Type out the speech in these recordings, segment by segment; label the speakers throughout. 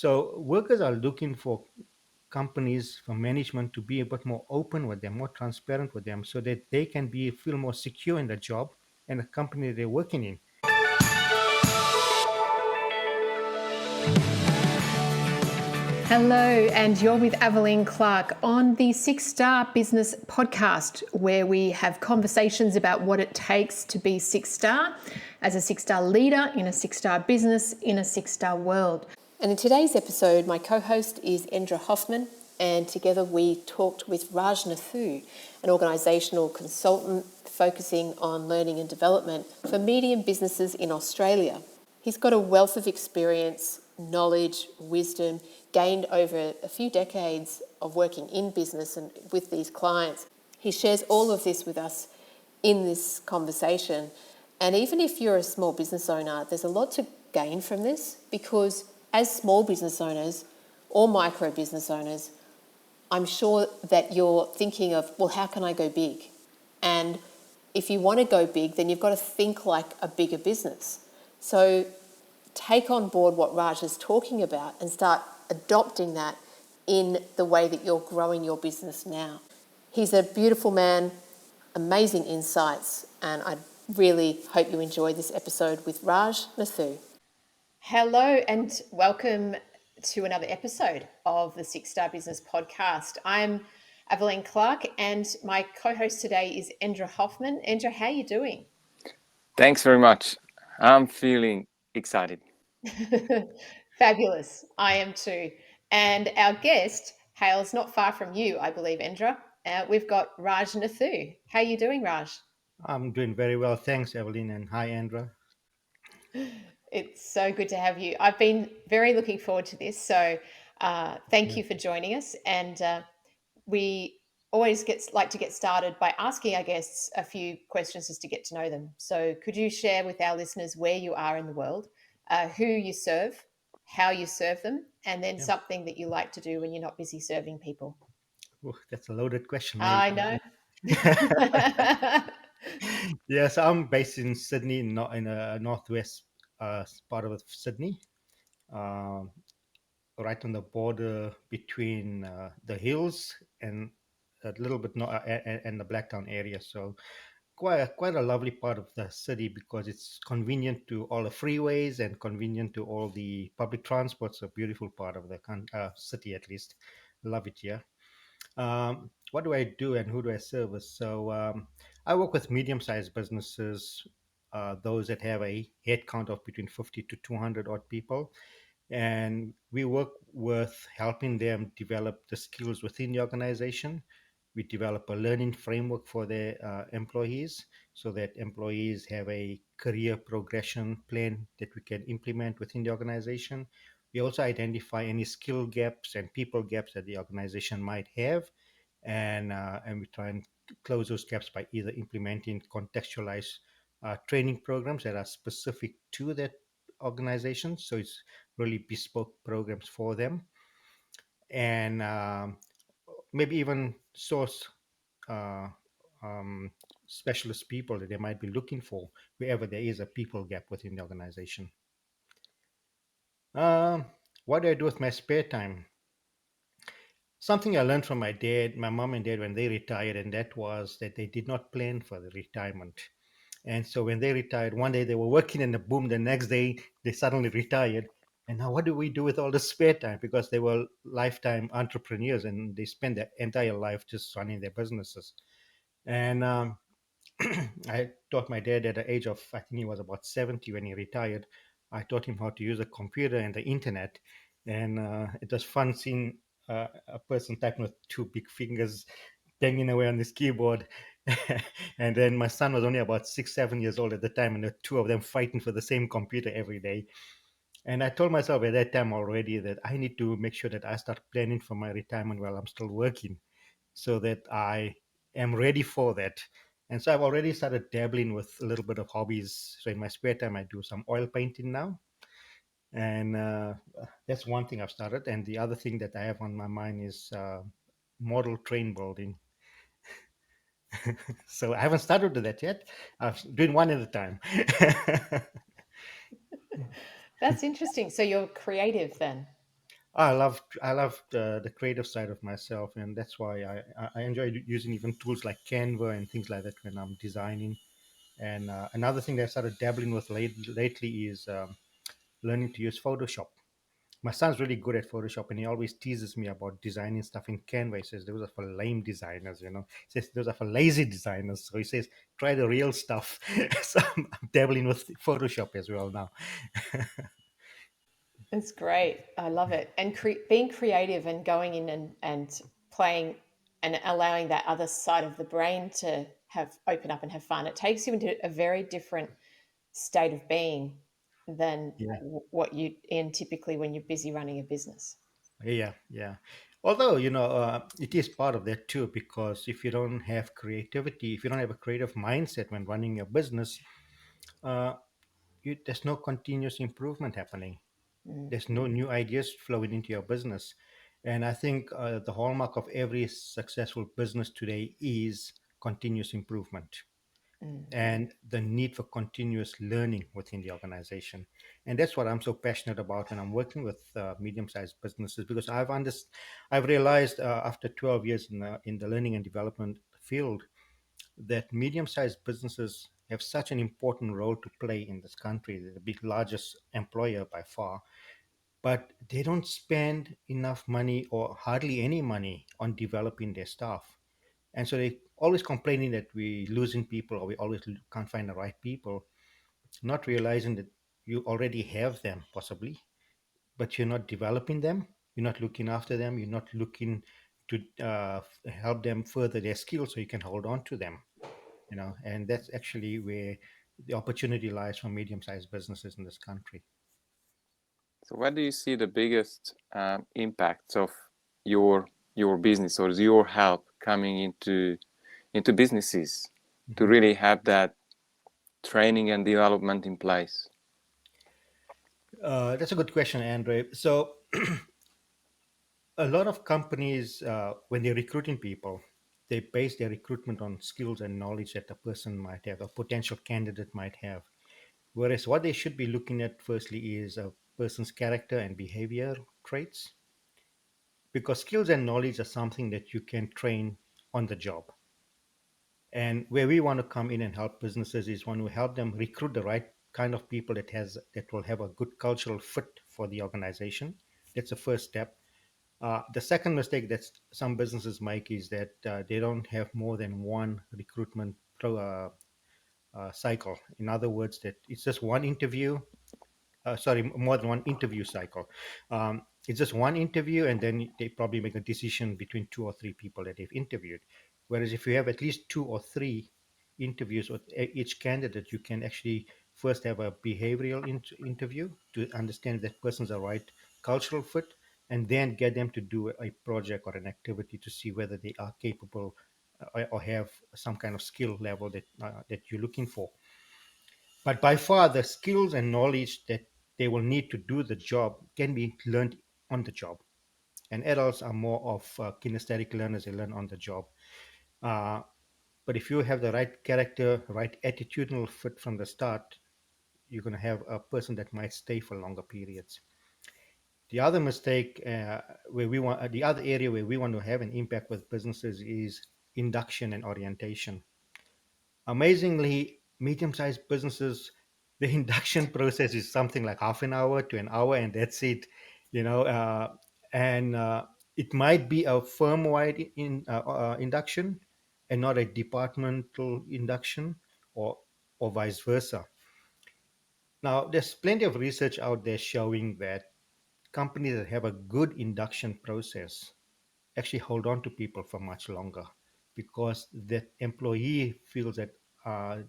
Speaker 1: So workers are looking for companies, for management to be a bit more open with them, more transparent with them, so that they can feel more secure in the job and the company they're working in.
Speaker 2: Hello, and you're with Aveline Clark on the Six Star Business Podcast, where we have conversations about what it takes to be six star as a six-star leader in a six-star business in a six-star world. And in today's episode, my co-host is Endra Hoffman, and together we talked with Raj Nathoo, an organisational consultant focusing on learning and development for medium businesses in Australia. He's got a wealth of experience, knowledge, wisdom gained over a few decades of working in business and with these clients. He shares all of this with us in this conversation. And even if you're a small business owner, there's a lot to gain from this, because as small business owners or micro business owners, I'm sure that you're thinking of, well, how can I go big? And if you want to go big, then you've got to think like a bigger business. So take on board what Raj is talking about and start adopting that in the way that you're growing your business now. He's a beautiful man, amazing insights, and I really hope you enjoy this episode with Raj Nathoo. Hello and welcome to another episode of the Six Star Business Podcast. I'm Aveline Clark and my co-host today is Endra Hoffman. Endra, how are you doing?
Speaker 3: Thanks very much. I'm feeling excited.
Speaker 2: Fabulous. I am too. And our guest hails not far from you, I believe, Endra. We've got Raj Nathoo. How are you doing, Raj?
Speaker 1: I'm doing very well. Thanks, Evelyn, and hi, Andra.
Speaker 2: It's so good to have you. I've been very looking forward to this. So thank you for joining us. And we always like to get started by asking our guests a few questions just to get to know them. So could you share with our listeners where you are in the world, who you serve, how you serve them, and then something that you like to do when you're not busy serving people?
Speaker 1: Oh, that's a loaded question.
Speaker 2: I know.
Speaker 1: Yes, I'm based in Sydney, not in a northwest part of Sydney, um, right on the border between the hills and a little bit and the Blacktown area. So quite a lovely part of the city because it's convenient to all the freeways and convenient to all the public transport. So beautiful part of the city, at least. Love it here. What do I do and who do I service? So I work with medium-sized businesses, those that have a headcount of between 50 to 200 odd people, and we work with helping them develop the skills within the organization. We develop a learning framework for their employees so that employees have a career progression plan that we can implement within the organization. We also identify any skill gaps and people gaps that the organization might have, and we try and close those gaps by either implementing contextualized training programs that are specific to that organization. So it's really bespoke programs for them, and maybe even source uh, um, specialist people that they might be looking for wherever there is a people gap within the organization. Um, what do I do with my spare time? Something I learned from my mom and dad when they retired, and that was that they did not plan for the retirement. And so when they retired, one day they were working and boom, the next day they suddenly retired. And now what do we do with all the spare time? Because they were lifetime entrepreneurs and they spent their entire life just running their businesses. And I taught my dad at the age of, I think he was about 70 when he retired. I taught him how to use a computer and the internet. And it was fun seeing a person typing with two big fingers banging away on this keyboard. And then my son was only about 6, 7 years old at the time, and the two of them fighting for the same computer every day. And I told myself at that time already that I need to make sure that I start planning for my retirement while I'm still working so that I am ready for that. And so I've already started dabbling with a little bit of hobbies. So in my spare time, I do some oil painting now. And that's one thing I've started. And the other thing that I have on my mind is model train building. So I haven't started with that yet. I'm doing one at a time.
Speaker 2: That's interesting. So you're creative then?
Speaker 1: I love the creative side of myself, and that's why I enjoy using even tools like Canva and things like that when I'm designing. And another thing that I started dabbling with lately is learning to use Photoshop. My son's really good at Photoshop, and he always teases me about designing stuff in Canva. He says those are for lame designers, He says those are for lazy designers. So he says try the real stuff. So I'm dabbling with Photoshop as well now.
Speaker 2: It's great. I love it. And being creative and going in and playing and allowing that other side of the brain to have open up and have fun. It takes you into a very different state of being than
Speaker 1: Yeah,
Speaker 2: what you in typically when you're busy running a business.
Speaker 1: yeah, yeah. Although it is part of that too, because if you don't have creativity, if you don't have a creative mindset when running your business, uh, there's no continuous improvement happening.
Speaker 2: Mm,
Speaker 1: There's no new ideas flowing into your business. And I think the hallmark of every successful business today is continuous improvement
Speaker 2: mm,
Speaker 1: and the need for continuous learning within the organization. And that's what I'm so passionate about when I'm working with medium-sized businesses, because I've realized after 12 years in the learning and development field that medium-sized businesses have such an important role to play in this country. They're the big largest employer by far, but they don't spend enough money or hardly any money on developing their staff. And so they always complaining that we losing people or we always can't find the right people, not realizing that you already have them possibly, but you're not developing them, you're not looking after them, you're not looking to help them further their skills so you can hold on to them. And that's actually where the opportunity lies for medium-sized businesses in this country.
Speaker 3: So where do you see the biggest impacts of your your business or your help coming into businesses to
Speaker 1: Mhm.
Speaker 3: really have that training and development in place?
Speaker 1: That's a good question, Andre. So a lot of companies, when they're recruiting people, they base their recruitment on skills and knowledge that a person might have, a potential candidate might have. Whereas what they should be looking at firstly is a person's character and behavior traits, because skills and knowledge are something that you can train on the job. And where we want to come in and help businesses is want to help them recruit the right kind of people that will have a good cultural fit for the organization. That's the first step. The second mistake that some businesses make is that they don't have more than one recruitment cycle. In other words, that it's just one interview, sorry, more than one interview cycle. It's just one interview, and then they probably make a decision between two or three people that they've interviewed. Whereas if you have at least two or three interviews with each candidate, you can actually first have a behavioral interview to understand if that person's a right cultural fit, and then get them to do a project or an activity to see whether they are capable or have some kind of skill level that you're looking for. But by far, the skills and knowledge that they will need to do the job can be learned on the job. And adults are more of kinesthetic learners, they learn on the job. Uh, but if you have the right character, right attitudinal fit from the start, you're going to have a person that might stay for longer periods. The other mistake, the other area where we want to have an impact with businesses is induction and orientation. Amazingly, medium-sized businesses, the induction process is something like half an hour to an hour, and that's it. You know, and it might be a firm-wide induction, and not a departmental induction, or vice versa. Now, there's plenty of research out there showing that companies that have a good induction process actually hold on to people for much longer, because that employee feels that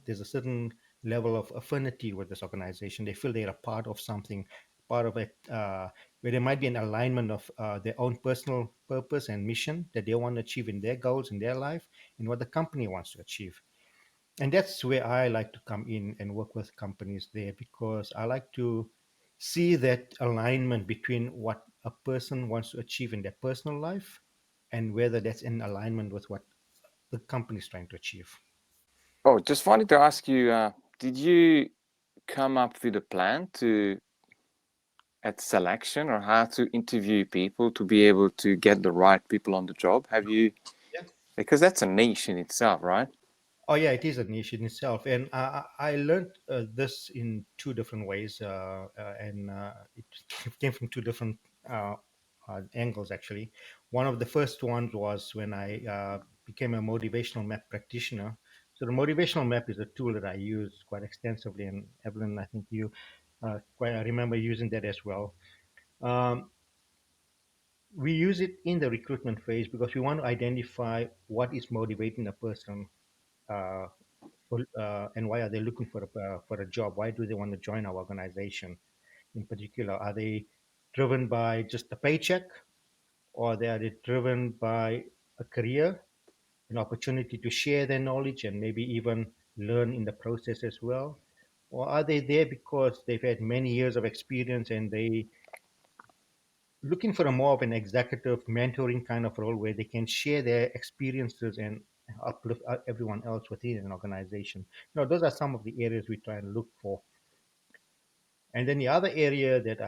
Speaker 1: there's a certain level of affinity with this organization. They feel they're a part of something, part of it, where there might be an alignment of their own personal purpose and mission that they want to achieve in their goals in their life and what the company wants to achieve. And that's where I like to come in and work with companies there, because I like to see that alignment between what a person wants to achieve in their personal life and whether that's in alignment with what the company is trying to achieve.
Speaker 3: Oh, just wanted to ask you, did you come up with a plan to at selection or how to interview people to be able to get the right people on the job? Have you,
Speaker 1: Yeah.
Speaker 3: because that's a niche in itself, right?
Speaker 1: Oh yeah, it is a niche in itself, and I learned this in two different ways, and it came from two different uh, angles actually. One of the first ones was when I became a motivational map practitioner. So the motivational map is a tool that I use quite extensively, and Evelyn, I think you quite I remember using that as well. Um, we use it in the recruitment phase because we want to identify what is motivating a person. Uh, and why are they looking for a job? Why do they want to join our organization in particular? Are they driven by just a paycheck, or are they driven by a career, an opportunity to share their knowledge and maybe even learn in the process as well? Or are they there because they've had many years of experience and they looking for a more of an executive mentoring kind of role where they can share their experiences and uplift everyone else within an organization. Those are some of the areas we try and look for. And then the other area that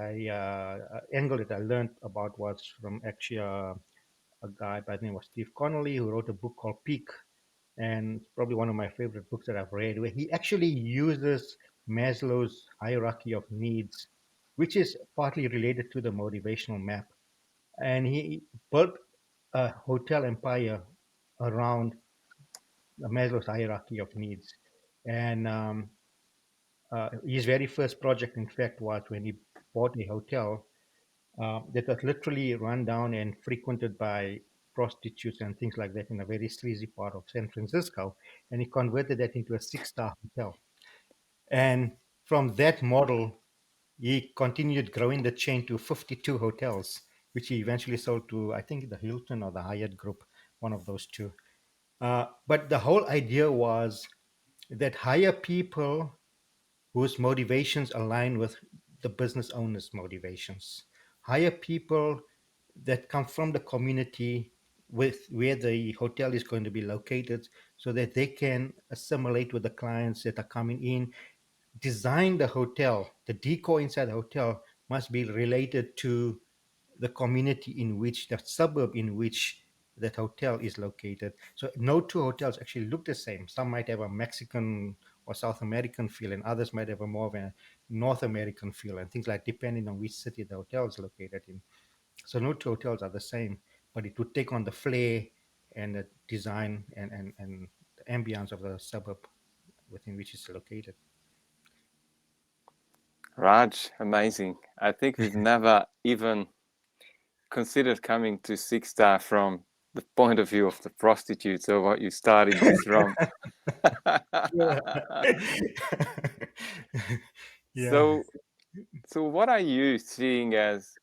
Speaker 1: angle that I learned about was from actually a guy by the name of Steve Connolly, who wrote a book called Peak. And it's probably one of my favorite books that I've read, where he actually uses Maslow's hierarchy of needs, which is partly related to the motivational map, and he built a hotel empire around the Maslow's hierarchy of needs. And his very first project, in fact, was when he bought a hotel that was literally run down and frequented by prostitutes and things like that in a very sleazy part of San Francisco. And he converted that into a six-star hotel. And from that model, he continued growing the chain to 52 hotels, which he eventually sold to, I think, the Hilton or the Hyatt Group, one of those two. But the whole idea was that hire people whose motivations align with the business owner's motivations. Hire people that come from the community with where the hotel is going to be located so that they can assimilate with the clients that are coming in. Design the hotel, the decor inside the hotel must be related to the community in which, the suburb in which that hotel is located. So no two hotels actually look the same. Some might have a Mexican or South American feel, and others might have a more of a North American feel, and things like depending on which city the hotel is located in. So no two hotels are the same, but it would take on the flair and the design and the ambience of the suburb within which it's located.
Speaker 3: Raj, amazing. I think we've never even considered coming to Six Star from the point of view of the prostitute. So what you started this from.
Speaker 1: Yeah. Yeah.
Speaker 3: so so what are you seeing as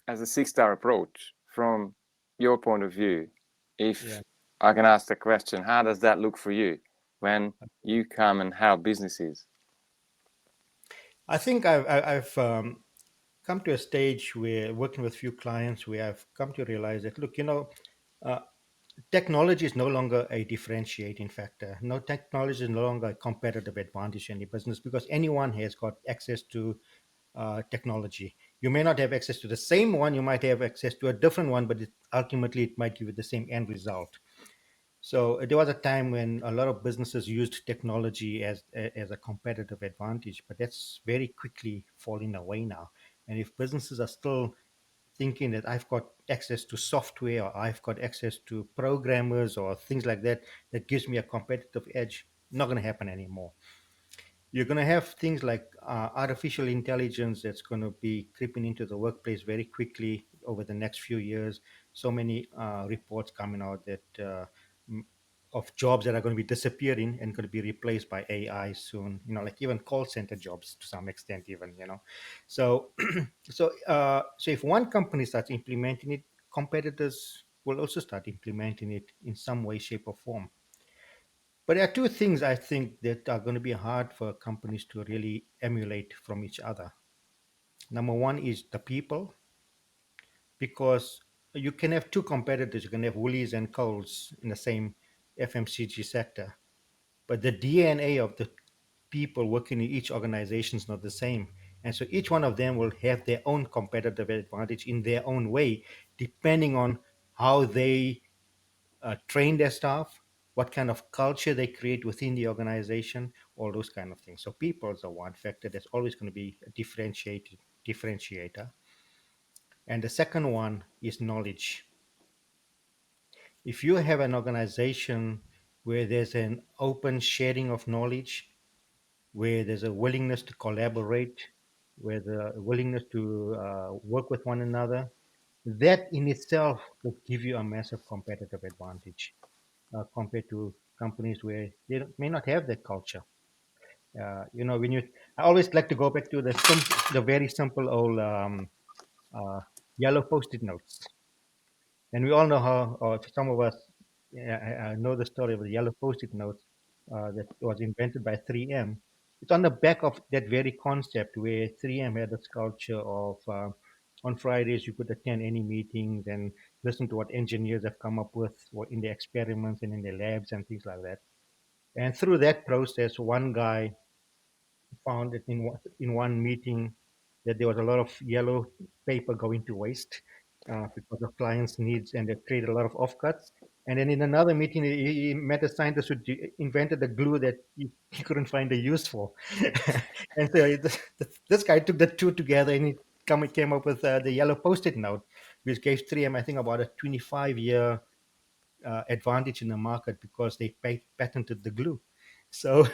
Speaker 3: a Six Star approach from your point of view?
Speaker 1: Yeah.
Speaker 3: If I can ask the question, how does that look for you when you come and help businesses?
Speaker 1: I think I've come to a stage where working with few clients where I've come to realize that, look, uh, technology is no longer a differentiating factor. No, technology is no longer a competitive advantage in the business because anyone has got access to technology. You may not have access to the same one, you might have access to a different one, but ultimately it might give you the same end result. So there was a time when a lot of businesses used technology as a competitive advantage, but that's very quickly falling away now. And if businesses are still thinking that I've got access to software or I've got access to programmers or things like that that gives me a competitive edge, not going to happen anymore. You're going to have things like artificial intelligence that's going to be creeping into the workplace very quickly over the next few years. So many reports coming out that m- of jobs that are going to be disappearing and going to be replaced by AI soon. Like even call center jobs to some extent, even. So so if one company starts implementing it, competitors will also start implementing it in some way, shape, or form. But there are two things I think that are going to be hard for companies to really emulate from each other. Number one is the people, because you can have two competitors. You can have Woolies and Coles in the same FMCG sector, but the DNA of the people working in each organization is not the same. And so each one of them will have their own competitive advantage in their own way, depending on how they train their staff, what kind of culture they create within the organization, all those kind of things. So people is the one factor that's always going to be a differentiator. And the second one is knowledge. If you have an organization where there's an open sharing of knowledge, where there's a willingness to collaborate, where the willingness to work with one another, that in itself will give you a massive competitive advantage compared to companies where they may not have that culture. When I always like to go back to the very simple old uh, yellow post-it notes. And we all know how, or some of us know the story of the yellow post-it notes that was invented by 3M. It's on the back of that very concept where 3M had this culture of on Fridays you could attend any meetings and listen to what engineers have come up with or in their experiments and in their labs and things like that. And through that process, one guy found that in one meeting that there was a lot of yellow paper going to waste because of clients' needs, and it created a lot of offcuts. And then in another meeting, he met a scientist who invented a glue that he couldn't find a use for. And so this guy took the two together and he came up with the yellow post-it note, which gave 3M, I think, about a 25-year advantage in the market because they patented the glue. So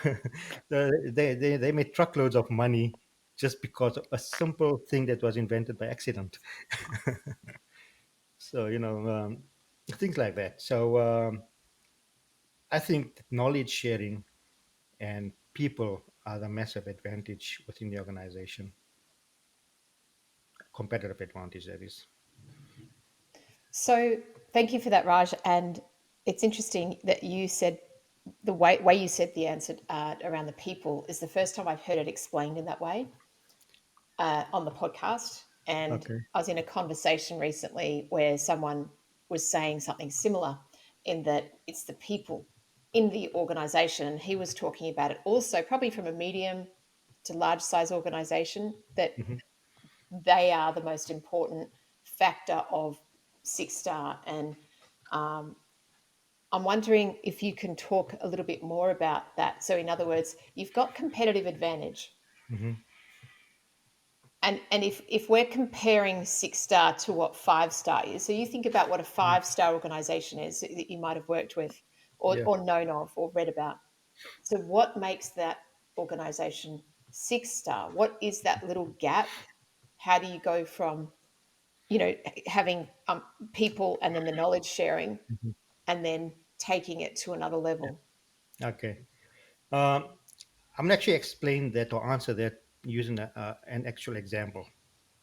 Speaker 1: they made truckloads of money just because of a simple thing that was invented by accident. So things like that. So I think that knowledge sharing and people are the massive advantage within the organization. Competitive advantage, that is.
Speaker 2: So thank you for that, Raj. And it's interesting that you said the way you said the answer around the people is the first time I've heard it explained in that way on the podcast. And
Speaker 1: Okay.
Speaker 2: I was in a conversation recently where someone was saying something similar in that it's the people in the organization. He was talking about it also, probably from a medium to large size organization, that
Speaker 1: Hmm.
Speaker 2: they are the most important factor of Six Star. And um, I'm wondering if you can talk a little bit more about that. So, in other words, you've got competitive advantage.
Speaker 1: Hmm.
Speaker 2: And if we're comparing Six Star to what Five Star is, so you think about what a five-star organization is that you might have worked with
Speaker 1: Yeah.
Speaker 2: or known of or read about. So, what makes that organization Six Star? What is that little gap? How do you go from having people and then the knowledge sharing
Speaker 1: Mhm.
Speaker 2: and then taking it to another level?
Speaker 1: Okay. Um, I'm gonna actually explain that or answer that using an actual example,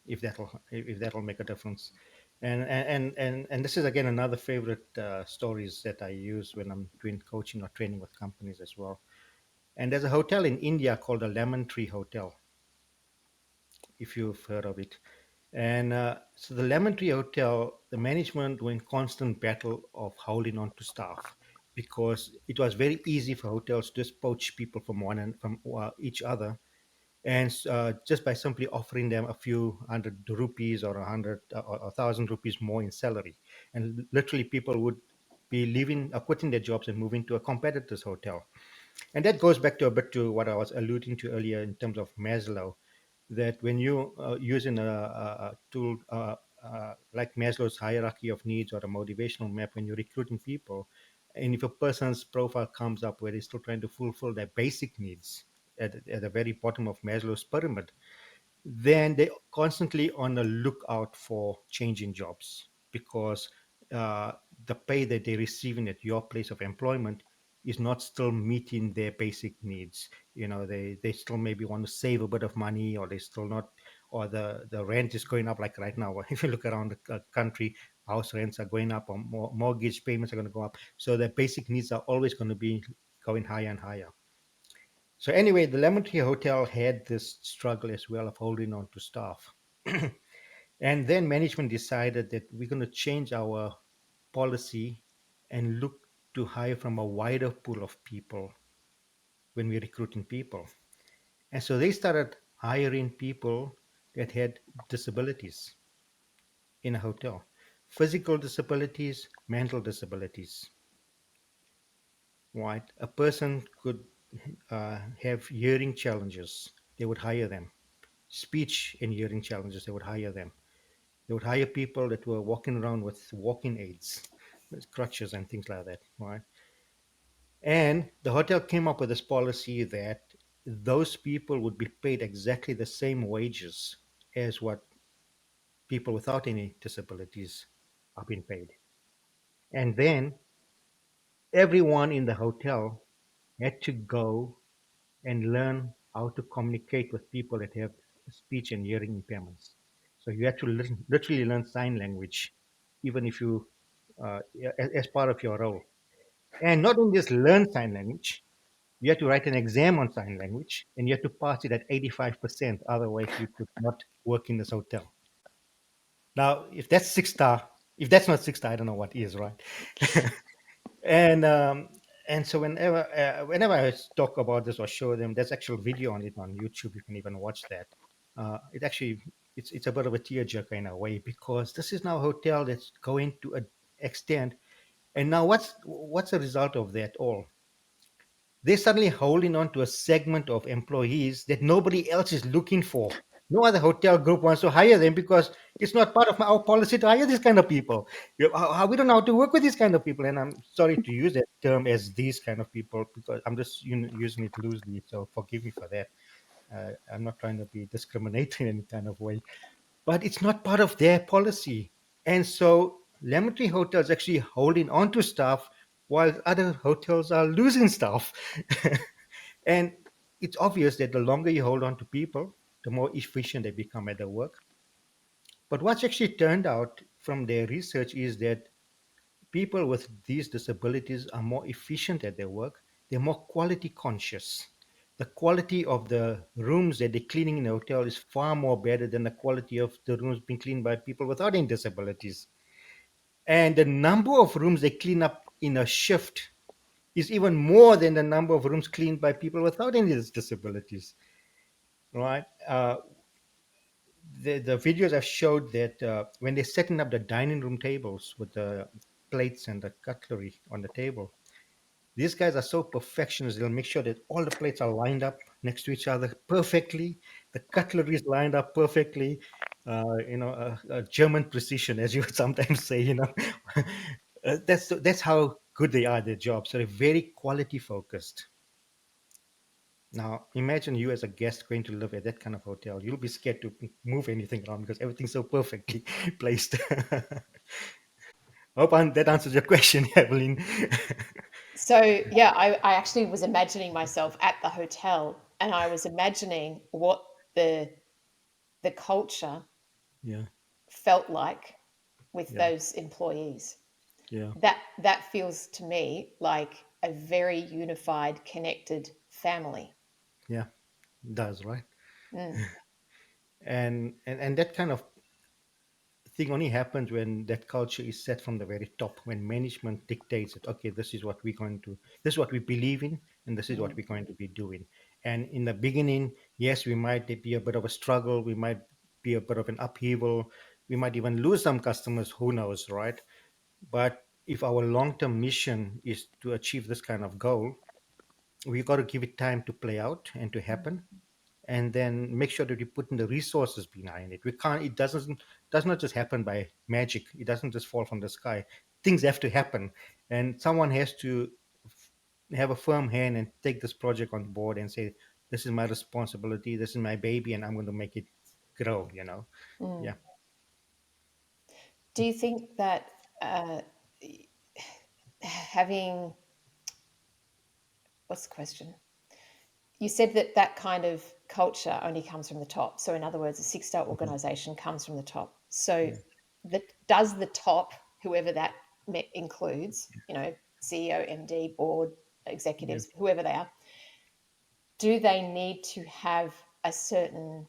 Speaker 1: if that'll make a difference. And this is again another favorite stories that I use when I'm doing coaching or training with companies as well. And there's a hotel in India called the Lemon Tree Hotel, if you've heard of it. And so the Lemon Tree Hotel, the management were in constant battle of holding on to staff because it was very easy for hotels to just poach people from one and from each other, and just by simply offering them a few hundred rupees or 1,000 rupees more in salary, and literally people would be leaving, quitting their jobs and moving to a competitor's hotel. And that goes back to a bit to what I was alluding to earlier in terms of Maslow, that when you using a tool like Maslow's hierarchy of needs or a motivational map, when you're recruiting people, and if a person's profile comes up where they're still trying to fulfill their basic needs at the very bottom of Maslow's pyramid, then they're constantly on the lookout for changing jobs because uh, the pay that they're receiving at your place of employment is not still meeting their basic needs. They still maybe want to save a bit of money, or they still not, or the rent is going up like right now. If you look around the country, house rents are going up, or mortgage payments are going to go up. So their basic needs are always going to be going higher and higher. So anyway, the Lemon Tree Hotel had this struggle as well of holding on to staff. And then management decided that we're going to change our policy and look to hire from a wider pool of people when we're recruiting people. And so they started hiring people that had disabilities in a hotel, physical disabilities, mental disabilities. Right? A person could have hearing challenges. They would hire them. Speech and hearing challenges. They would hire them. They would hire people that were walking around with walking aids, with crutches and things like that. Right? And the hotel came up with this policy that those people would be paid exactly the same wages as what people without any disabilities are being paid. And then everyone in the hotel had to go and learn how to communicate with people that have speech and hearing impairments. So you have to literally learn sign language, even if you, as part of your role. And not only just learn sign language, you have to write an exam on sign language, and you have to pass it at 85%. Otherwise, you could not work in this hotel. Now, if that's six star, if that's not six star, I don't know what is, right? and so whenever I talk about this or show them, there's actual video on it on YouTube. You can even watch that. It actually it's a bit of a tearjerker in a way, because this is now a hotel that's going to an extent. And now what's the result of that all? They're suddenly holding on to a segment of employees that nobody else is looking for. No other hotel group wants to hire them because it's not part of our policy to hire these kind of people. We don't know how to work with these kind of people. And I'm sorry to use that term as these kind of people, because I'm just using it loosely. So forgive me for that. I'm not trying to be discriminatory in any kind of way, but it's not part of their policy. And so Lemon Tree Hotel is actually holding on to staff while other hotels are losing staff. And it's obvious that the longer you hold on to people, the more efficient they become at their work. But what's actually turned out from their research is that people with these disabilities are more efficient at their work. They're more quality conscious. The quality of the rooms that they're cleaning in the hotel is far more better than the quality of the rooms being cleaned by people without any disabilities. And the number of rooms they clean up in a shift is even more than the number of rooms cleaned by people without any disabilities. Right? The videos have showed that when they're setting up the dining room tables with the plates and the cutlery on the table, these guys are so perfectionists. They'll make sure that all the plates are lined up next to each other perfectly. The cutlery is lined up perfectly. German precision, as you would sometimes say. That's how good they are at their job. So they're very quality focused. Now, imagine you as a guest going to live at that kind of hotel. You'll be scared to move anything around because everything's so perfectly placed. Hope that answers your question, Evelyn.
Speaker 2: So yeah, I actually was imagining myself at the hotel, and I was imagining what the culture
Speaker 1: Yeah,
Speaker 2: felt like with
Speaker 1: yeah,
Speaker 2: those employees.
Speaker 1: yeah,
Speaker 2: That feels to me like a very unified, connected family.
Speaker 1: yeah. Does right.
Speaker 2: Mm,
Speaker 1: And that kind of thing only happens when that culture is set from the very top, when management dictates it. Okay, this is what we believe in, and this is what
Speaker 2: mm,
Speaker 1: we're going to be doing. And in the beginning, yes, we might be a bit of a struggle, we might be a bit of an upheaval, we might even lose some customers, who knows, right? But if our long-term mission is to achieve this kind of goal, we got to give it time to play out and to happen, and then make sure that we put in the resources behind it. We can't. It does not just happen by magic. It doesn't just fall from the sky. Things have to happen, and someone has to have a firm hand and take this project on board and say, "This is my responsibility. This is my baby, and I'm going to make it grow."
Speaker 2: mm.
Speaker 1: Yeah,
Speaker 2: Do you think that uh, having what's the question? You said that that kind of culture only comes from the top. So, in other words, a six-star
Speaker 1: mhm,
Speaker 2: organization comes from the top. So,
Speaker 1: yeah,
Speaker 2: that does the top, whoever that includes, CEO, MD, board,
Speaker 1: yeah,
Speaker 2: executives, whoever they are, do they need to have a certain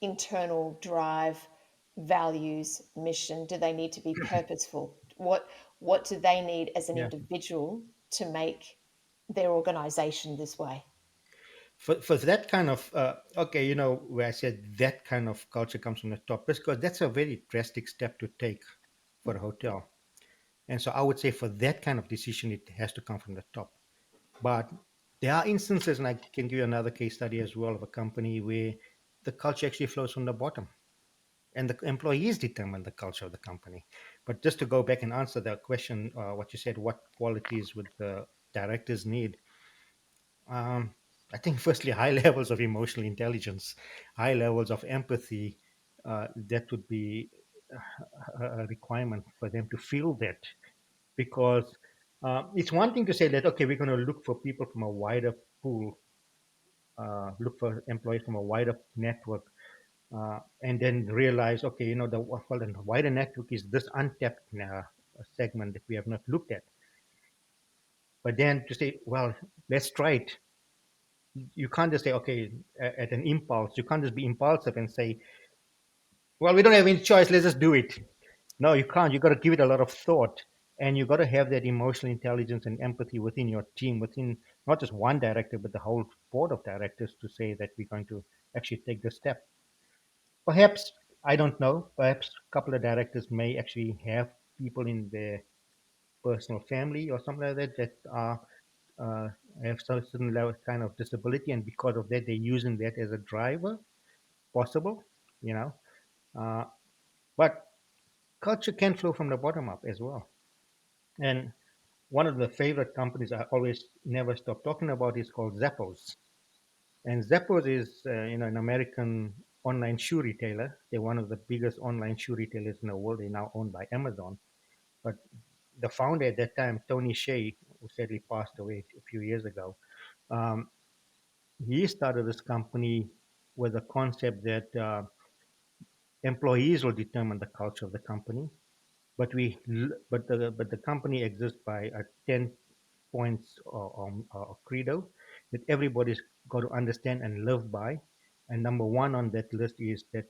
Speaker 2: internal drive, values, mission? Do they need to be purposeful? What do they need as an
Speaker 1: yeah.
Speaker 2: individual to make their organization this way?
Speaker 1: for that kind of okay, where I said that kind of culture comes from the top, because that's a very drastic step to take for a hotel. And so I would say for that kind of decision, it has to come from the top. But there are instances, and I can give you another case study as well, of a company where the culture actually flows from the bottom, and the employees determine the culture of the company. But just to go back and answer that question, what you said, what qualities would the directors need? Um, I think firstly, high levels of emotional intelligence, high levels of empathy. That would be a requirement for them to feel that, because it's one thing to say that, okay, we're going to look for people from a wider pool, look for employees from a wider network, and then realize, okay, the wider network is this untapped segment that we have not looked at. But then to say, well, let's try it. You can't just say, okay, at an impulse. You can't just be impulsive and say, well, we don't have any choice. Let's just do it. No, you can't. You got to give it a lot of thought, and you got to have that emotional intelligence and empathy within your team, within not just one director, but the whole board of directors, to say that we're going to actually take this step. Perhaps, I don't know. Perhaps a couple of directors may actually have people in their personal family or something like that that are uh, have certain level kind of disability, and because of that, they're using that as a driver. Possible, you know. Uh, but culture can flow from the bottom up as well. And one of the favorite companies I always never stop talking about is called Zappos. And Zappos is, an American online shoe retailer. They're one of the biggest online shoe retailers in the world. They're now owned by Amazon. But the founder at that time, Tony Hsieh, who sadly passed away a few years ago, um, he started this company with a concept that employees will determine the culture of the company, but the company exists by a 10 points or credo that everybody's got to understand and live by. And number one on that list is that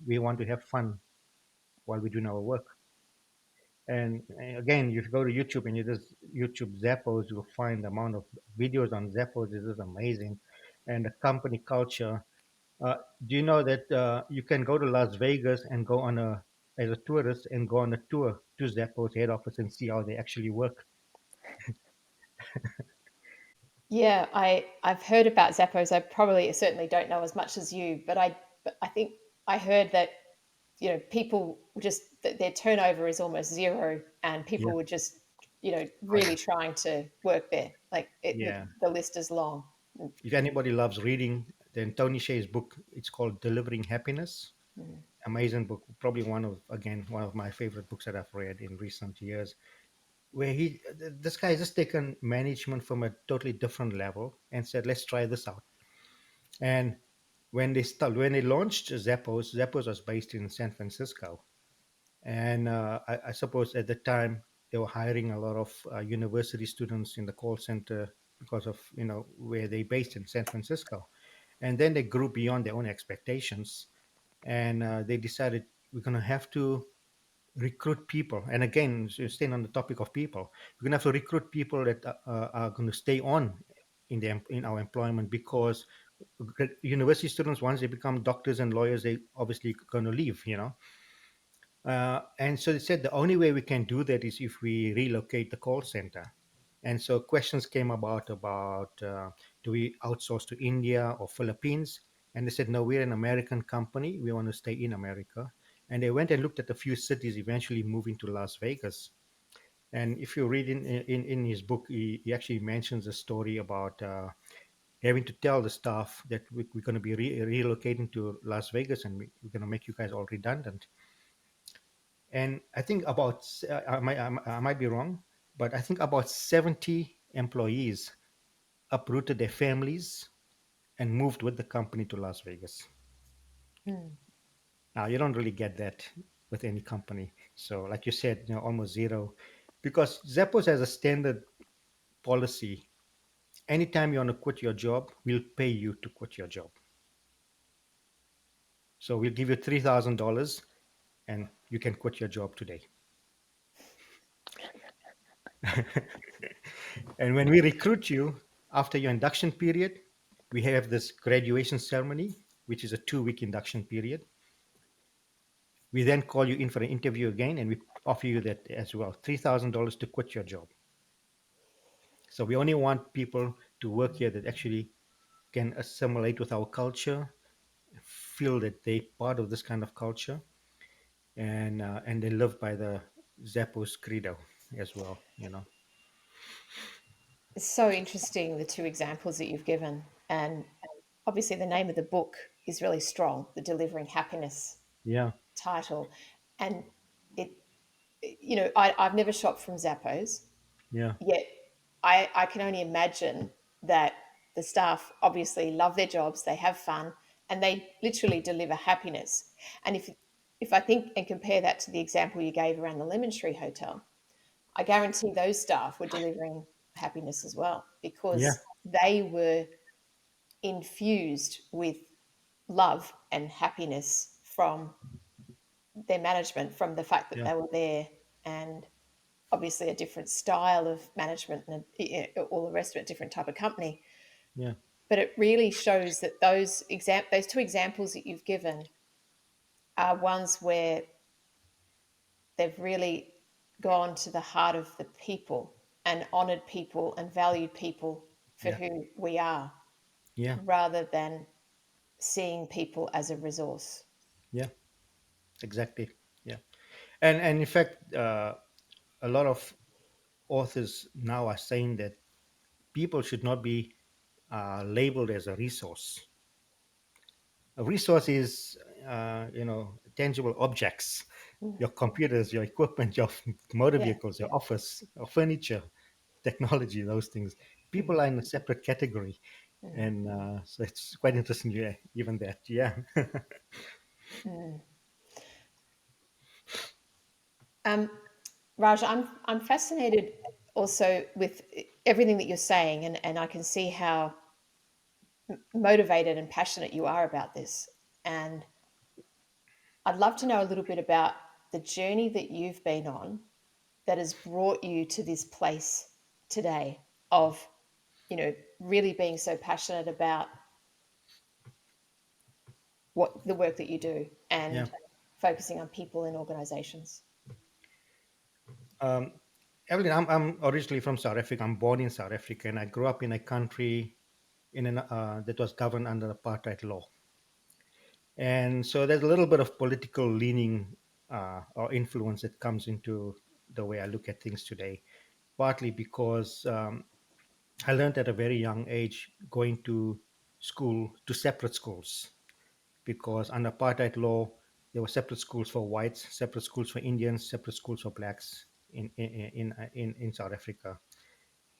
Speaker 1: we want to have fun while we're doing our work. And again, if you go to YouTube and you just YouTube Zappos, you'll find the amount of videos on Zappos is just amazing. And the company culture. Uh, do you know that you can go to Las Vegas and go on as a tourist and go on a tour to Zappos head office and see how they actually work?
Speaker 2: Yeah, I've heard about Zappos. I probably certainly don't know as much as you, but I think I heard that people just their turnover is almost zero, and
Speaker 1: Yeah.
Speaker 2: people were just
Speaker 1: Oh, yeah.
Speaker 2: really trying to work there. Like
Speaker 1: Yeah.
Speaker 2: the list is long.
Speaker 1: If anybody loves reading, then Tony Hsieh's book, it's called Delivering Happiness.
Speaker 2: Mm.
Speaker 1: Amazing book. Probably one of my favorite books that I've read in recent years. Where this guy has just taken management from a totally different level and said, let's try this out. And when they launched Zappos was based in San Francisco, and I suppose at the time they were hiring a lot of university students in the call center because of where they based in San Francisco, and then they grew beyond their own expectations, and they decided we're going to have to recruit people. And again, staying on the topic of people, we're going to have to recruit people that are going to stay on in our employment, because university students, once they become doctors and lawyers, they obviously going to leave. And so they said the only way we can do that is if we relocate the call center. And so questions came about do we outsource to India or Philippines? And they said, no, we're an American company. We want to stay in America. And they went and looked at a few cities, eventually moving to Las Vegas. And if you read in his book, he actually mentions a story about having to tell the staff that we're going to be relocating to Las Vegas, and we're going to make you guys all redundant. And I think I might be wrong, but I think about 70 employees uprooted their families and moved with the company to Las Vegas.
Speaker 2: Mm.
Speaker 1: Now you don't really get that with any company. So, like you said, almost zero, because Zappos has a standard policy. Anytime you want to quit your job, we'll pay you to quit your job. So we'll give you $3,000, and you can quit your job today. And when we recruit you after your induction period, We have this graduation ceremony, which is a 2 week induction period. We then call you in for an interview again, and we offer you that as well, $3,000 to quit your job. So we only want people to work here that actually can assimilate with our culture, feel that they're part of this kind of culture, and they live by the Zappos credo as well.
Speaker 2: It's so interesting, the two examples that you've given. And obviously, the name of the book is really strong, the Delivering Happiness
Speaker 1: Yeah,
Speaker 2: title. And it, I've never shopped from Zappos,
Speaker 1: yeah,
Speaker 2: yet I can only imagine that the staff obviously love their jobs, they have fun, and they literally deliver happiness. And if I think and compare that to the example you gave around the Lemon Tree Hotel, I guarantee those staff were delivering happiness as well,
Speaker 1: yeah,
Speaker 2: because they were infused with love and happiness from their management, from the fact that
Speaker 1: yeah,
Speaker 2: they were there, and obviously a different style of management and all the rest of it, different type of company.
Speaker 1: yeah,
Speaker 2: But it really shows that those two examples that you've given are ones where they've really gone to the heart of the people and honored people and valued people for
Speaker 1: yeah,
Speaker 2: who we are,
Speaker 1: yeah,
Speaker 2: rather than seeing people as a resource.
Speaker 1: yeah, exactly. Yeah, and in fact, a lot of authors now are saying that people should not be labeled as a resource. A resource is, tangible objects, your computers, your equipment, your motor
Speaker 2: Yeah.
Speaker 1: vehicles, your office, your furniture, technology, those things. People are in a separate category.
Speaker 2: Mm.
Speaker 1: And so it's quite interesting, yeah, even that, yeah.
Speaker 2: Mm. Um, Raj, I'm fascinated also with everything that you're saying, and I can see how motivated and passionate you are about this. And I'd love to know a little bit about the journey that you've been on that has brought you to this place today of, really being so passionate about what the work that you do
Speaker 1: Yeah.
Speaker 2: and focusing on people and organizations.
Speaker 1: Um, Evelyn, I'm originally from South Africa. I'm born in South Africa, and I grew up in a country that was governed under apartheid law. And so there's a little bit of political leaning or influence that comes into the way I look at things today, partly because I learned at a very young age going to school, to separate schools, because under apartheid law, there were separate schools for whites, separate schools for Indians, separate schools for blacks in South Africa.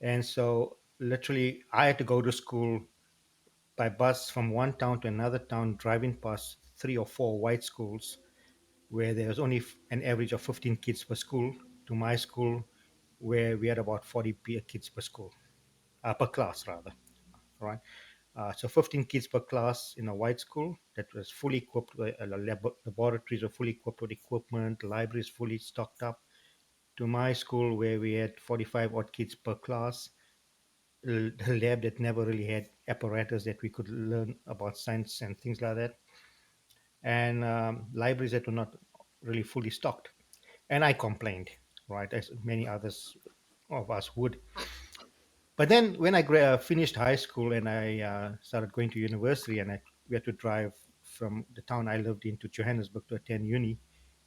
Speaker 1: And so literally, I had to go to school by bus from one town to another town, driving past 3 or 4 white schools where there was only an average of 15 kids per school, to my school where we had about 40 kids per school, per class rather, right? So 15 kids per class in a white school that was fully equipped. Laboratories were fully equipped with equipment, libraries fully stocked up. To my school where we had 45 odd kids per class, a lab that never really had apparatus that we could learn about science and things like that, and libraries that were not really fully stocked. And I complained, right, as many others of us would. But then when I finished high school and I started going to university, and we had to drive from the town I lived in to Johannesburg to attend uni,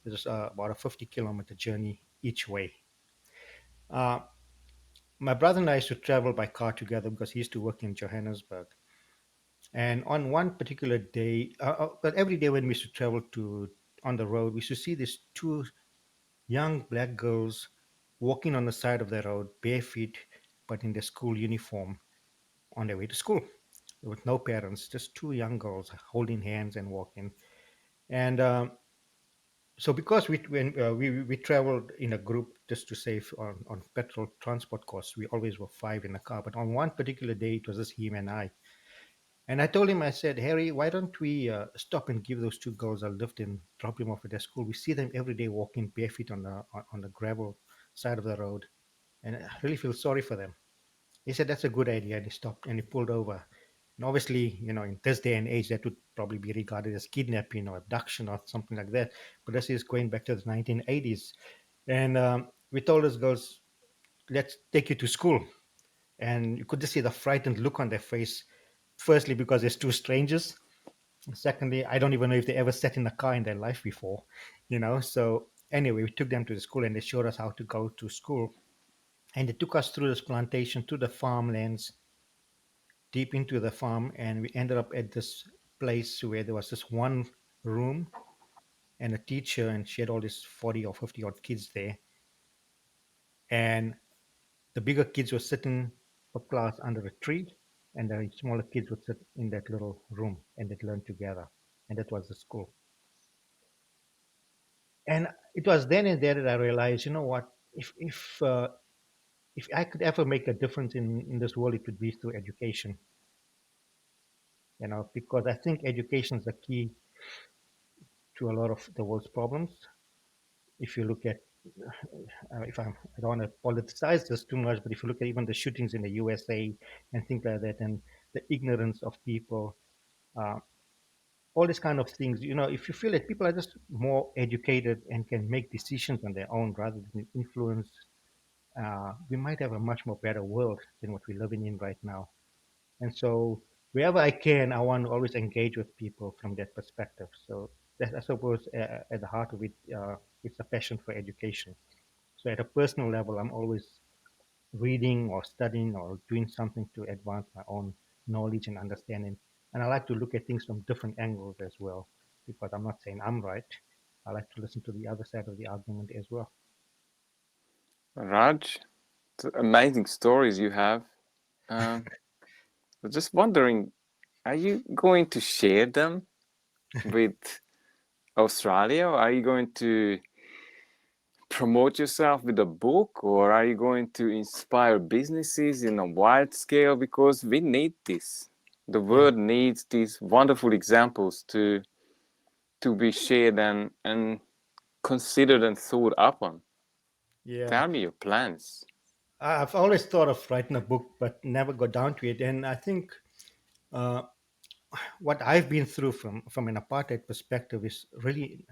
Speaker 1: it was about a 50-kilometer journey each way. Uh, my brother and I used to travel by car together because he used to work in Johannesburg. And on one particular day, but every day when we used to travel to on the road, we used to see these two young black girls walking on the side of the road, bare feet, but in their school uniform, on their way to school with no parents, just two young girls holding hands and walking. And so, because we traveled in a group just to save on petrol transport costs, we always were five in a car. But on one particular day, it was just him and I. And I told him, I said, Harry, why don't we stop and give those two girls a lift and drop them off at their school? We see them every day walking barefoot on the gravel side of the road, and I really feel sorry for them. He said, that's a good idea. And he stopped and he pulled over. And obviously, in this day and age, that would probably be regarded as kidnapping or abduction or something like that. But this is going back to the 1980s. And we told those girls, let's take you to school. And you could just see the frightened look on their face. Firstly, because there's two strangers. Secondly, I don't even know if they ever sat in a car in their life before, So anyway, we took them to the school and they showed us how to go to school. And they took us through this plantation to the farmlands, deep into the farm. And we ended up at this place where there was this one room and a teacher, and she had all these 40 or 50 odd kids there. And the bigger kids were sitting for class under a tree, and the smaller kids would sit in that little room and they'd learn together. And that was the school. And it was then and there that I realized, you know what, if I could ever make a difference in this world, it would be through education. Because I think education is the key to a lot of the world's problems. If you look at, I don't want to politicize this too much, but if you look at even the shootings in the USA and things like that, and the ignorance of people, uh, all these kind of things, if you feel that people are just more educated and can make decisions on their own rather than influence, we might have a much more better world than what we're living in right now. And so wherever I can, I want to always engage with people from that perspective. So that, I suppose, at the heart of it, it's a passion for education. So at a personal level, I'm always reading or studying or doing something to advance my own knowledge and understanding. And I like to look at things from different angles as well, because I'm not saying I'm right. I like to listen to the other side of the argument as well.
Speaker 3: Raj, amazing stories you have. I was just wondering, are you going to share them with Australia, or are you going to promote yourself with a book, or are you going to inspire businesses in a wide scale? Because we need this. The
Speaker 1: Yeah,
Speaker 3: world needs these wonderful examples to be shared and considered and thought upon.
Speaker 1: yeah.
Speaker 3: Tell me your plans.
Speaker 1: I've always thought of writing a book, but never got down to it. And I think uh, what I've been through from an apartheid perspective is really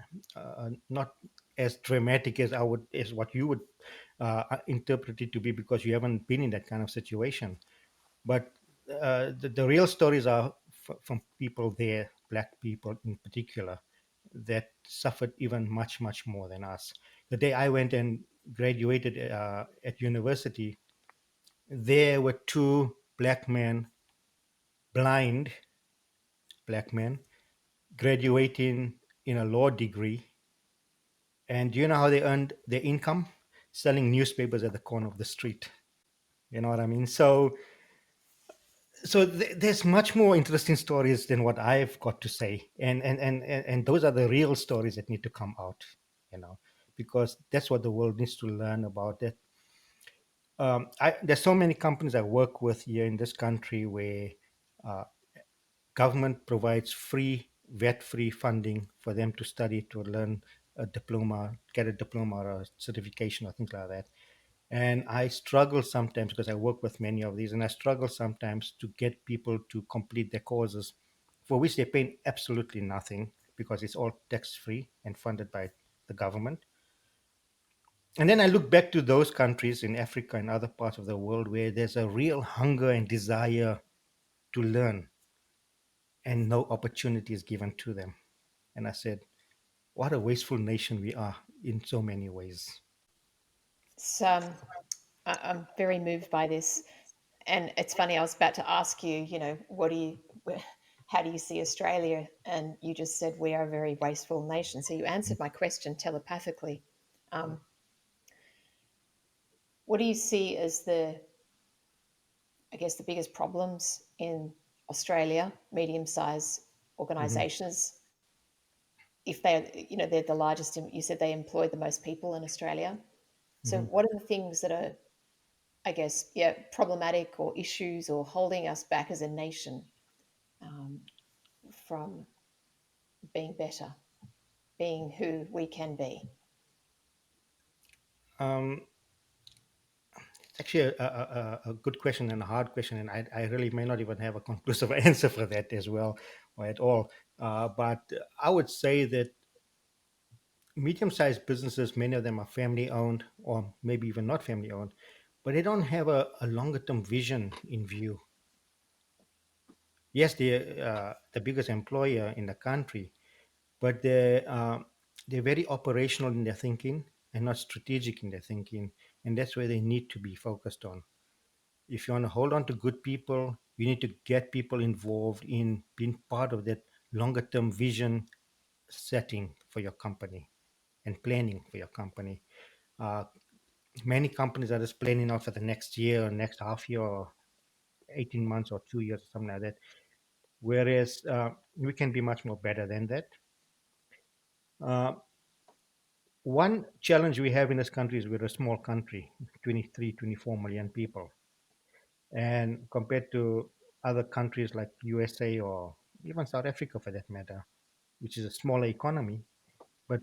Speaker 1: not as dramatic as what you would interpret it to be, because you haven't been in that kind of situation. But the real stories are from people there, black people in particular, that suffered even much more than us. The day I went and graduated at university, there were two blind black men, graduating in a law degree. And do you know how they earned their income? Selling newspapers at the corner of the street. You know what I mean? So there's much more interesting stories than what I've got to say, and those are the real stories that need to come out, you know, because that's what the world needs to learn about. That there's so many companies I work with here in this country where uh, government provides free, vet-free funding for them to study, to learn a diploma, get a diploma or a certification or things like that. And I struggle sometimes, because I work with many of these, and I struggle sometimes to get people to complete their courses for which they're paying absolutely nothing, because it's all tax-free and funded by the government. And then I look back to those countries in Africa and other parts of the world where there's a real hunger and desire to learn, and no opportunity is given to them. And I said, what a wasteful nation we are in so many ways.
Speaker 2: So I'm very moved by this. And it's funny, I was about to ask you, how do you see Australia? And you just said we are a very wasteful nation. So you answered my question telepathically. Um, what do you see as the biggest problems in Australia, medium-sized
Speaker 1: Mhm,
Speaker 2: organisations? If they're the largest, you said they employ the most people in Australia. So
Speaker 1: mhm.
Speaker 2: what are the things that are, I guess, yeah, problematic or issues or holding us back as a nation um, from being better, being who we can be?
Speaker 1: Um, actually a good question and a hard question, and I really may not even have a conclusive answer for that as well or at all. But I would say that medium-sized businesses, many of them are family-owned or maybe even not family-owned, but they don't have a longer-term vision in view. Yes, they're the biggest employer in the country, but they're very operational in their thinking and not strategic in their thinking, and that's where they need to be focused on. If you want to hold on to good people, you need to get people involved in being part of that longer term vision setting for your company and planning for your company. Uh, Many companies are just planning out for the next year or next half year or 18 months or 2 years or something like that. Whereas we can be much more better than that. Uh, One challenge we have in this country is we're a small country, 23, 24 million people. And compared to other countries like USA or even South Africa for that matter, which is a smaller economy, but